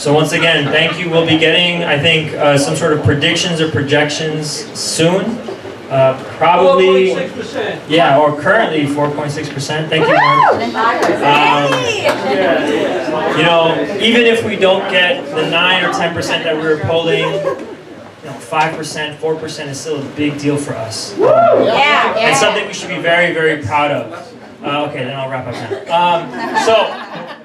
So once again, thank you. We'll be getting, I think, some sort of predictions or projections soon. Probably, 4.6%. yeah, or currently 4.6%. Thank you, Mark. You know, even if we don't get the 9 or 10% that we were polling, 5%, 4% is still a big deal for us. It's something we should be very, very proud of. Okay, then I'll wrap up now. So,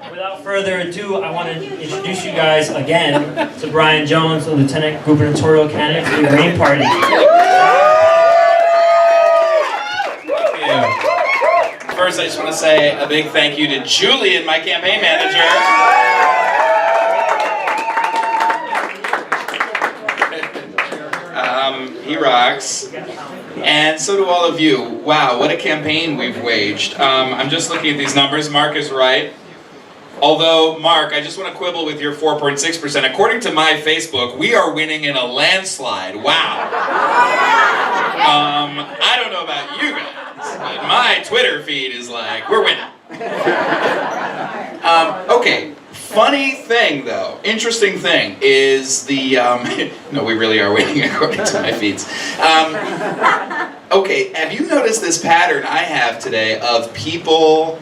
without further ado, I want to introduce you guys again to Brian Jones, the Lieutenant Gubernatorial candidate for the Green Party. First, I just want to say a big thank you to Julian, my campaign manager. He rocks. And so do all of you. Wow, what a campaign we've waged. I'm just looking at these numbers. Mark is right. Although, Mark, I just want to quibble with your 4.6%. According to my Facebook, we are winning in a landslide. Wow. I don't know about you guys, but my Twitter feed is like, we're winning. Okay, funny thing though, interesting thing is the, no, we really are winning according to my feeds. Okay, have you noticed this pattern I have today of people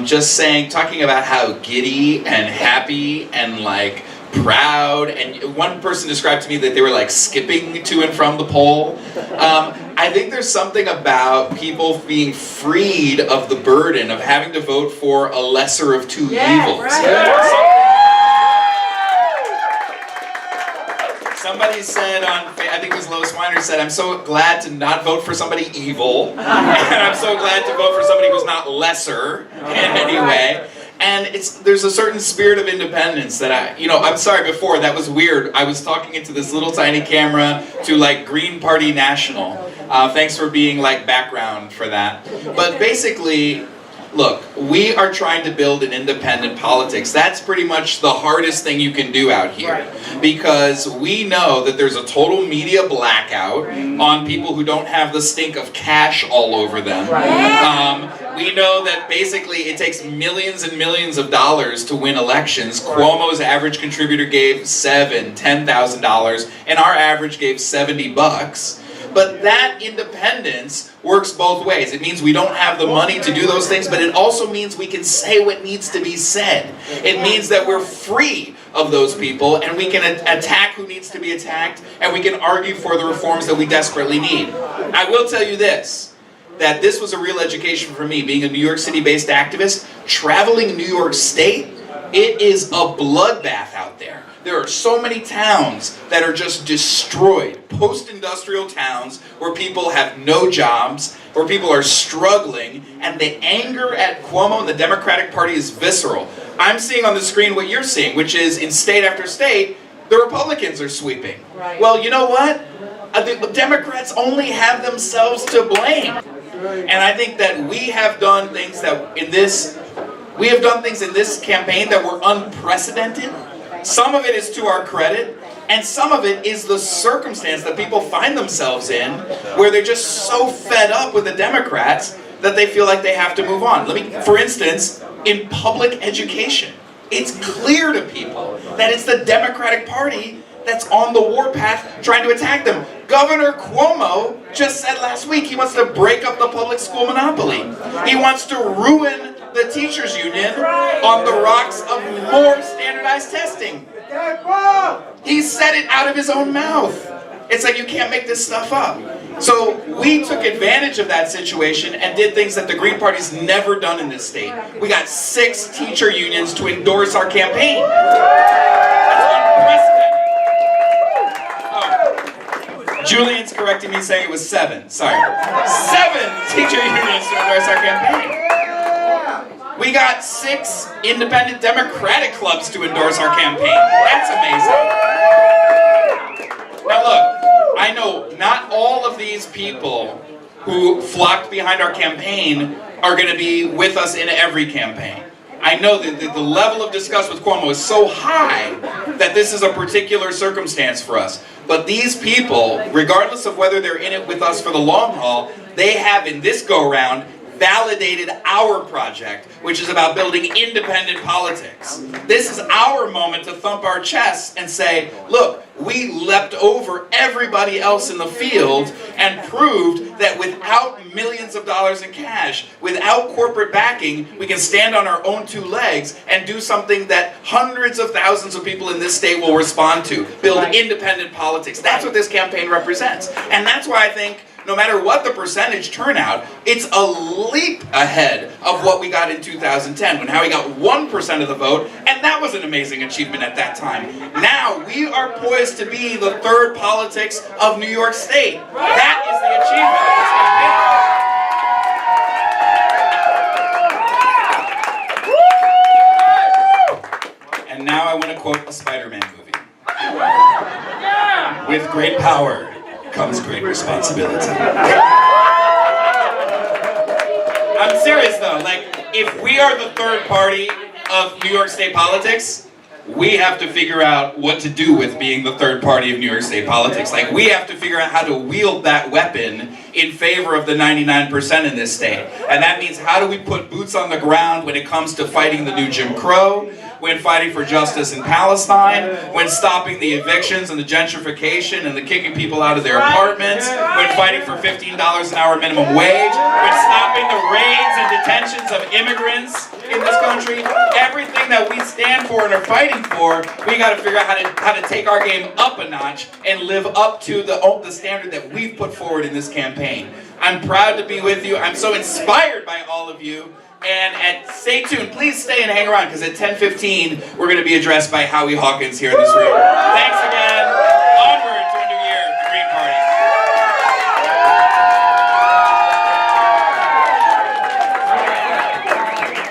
just talking about how giddy and happy and like proud, and one person described to me that they were like skipping to and from the poll. I think there's something about people being freed of the burden of having to vote for a lesser of two evils. Right. Somebody said on, I think it was Lois Weiner said, I'm so glad to not vote for somebody evil, and I'm so glad to vote for somebody who's not lesser in any way. And there's a certain spirit of independence that I'm sorry before, that was weird. I was talking into this little tiny camera to like Green Party National. Thanks for being like background for that. But basically, look, we are trying to build an independent politics. That's pretty much the hardest thing you can do out here. Because we know that there's a total media blackout on people who don't have the stink of cash all over them. We know that basically it takes millions and millions of dollars to win elections. Cuomo's average contributor gave $10,000, and our average gave $70. But that independence works both ways. It means we don't have the money to do those things, but it also means we can say what needs to be said. It means that we're free of those people, and we can attack who needs to be attacked, and we can argue for the reforms that we desperately need. I will tell you this, that this was a real education for me, being a New York City-based activist, traveling New York State, it is a bloodbath out there. There are so many towns that are just destroyed, post-industrial towns where people have no jobs, where people are struggling, and the anger at Cuomo and the Democratic Party is visceral. I'm seeing on the screen what you're seeing, which is in state after state, the Republicans are sweeping. Well, you know what? The Democrats only have themselves to blame. And I think that we have done things in this campaign that were unprecedented. Some of it is to our credit, and some of it is the circumstance that people find themselves in, where they're just so fed up with the Democrats that they feel like they have to move on. For instance, in public education, it's clear to people that it's the Democratic Party that's on the warpath trying to attack them. Governor Cuomo just said last week he wants to break up the public school monopoly. He wants to ruin the teachers union on the rocks of more standardized testing. He said it out of his own mouth. It's like you can't make this stuff up. So we took advantage of that situation and did things that the Green Party's never done in this state. We got 6 teacher unions to endorse our campaign. That's unprecedented. Oh, Julian's correcting me saying it was 7. Sorry. 7 teacher unions to endorse our campaign. We got 6 independent Democratic clubs to endorse our campaign. That's amazing. Now look, I know not all of these people who flocked behind our campaign are going to be with us in every campaign. I know that the level of disgust with Cuomo is so high that this is a particular circumstance for us. But these people, regardless of whether they're in it with us for the long haul, they have in this go-round validated our project, which is about building independent politics. This is our moment to thump our chests and say, look, we leapt over everybody else in the field and proved that without millions of dollars in cash, without corporate backing, we can stand on our own two legs and do something that hundreds of thousands of people in this state will respond to. Build independent politics. That's what this campaign represents. And that's why I think no matter what the percentage turnout, it's a leap ahead of what we got in 2010 when Howie got 1% of the vote, and that was an amazing achievement at that time. Now we are poised to be the third politics of New York State. That is the achievement of this campaign. And now I want to quote a Spider-Man movie. With great power comes great responsibility. I'm serious though, like, if we are the third party of New York State politics, we have to figure out what to do with being the third party of New York State politics. Like, we have to figure out how to wield that weapon in favor of the 99% in this state. And that means, how do we put boots on the ground when it comes to fighting the new Jim Crow, when fighting for justice in Palestine, when stopping the evictions and the gentrification and the kicking people out of their apartments, when fighting for $15 an hour minimum wage, when stopping the raids and detentions of immigrants in this country. Everything that we stand for and are fighting for, we got to figure out how to take our game up a notch and live up to the standard that we've put forward in this campaign. I'm proud to be with you. I'm so inspired by all of you. And stay tuned. Please stay and hang around, because at 10:15 we're going to be addressed by Howie Hawkins here in this room. Thanks again.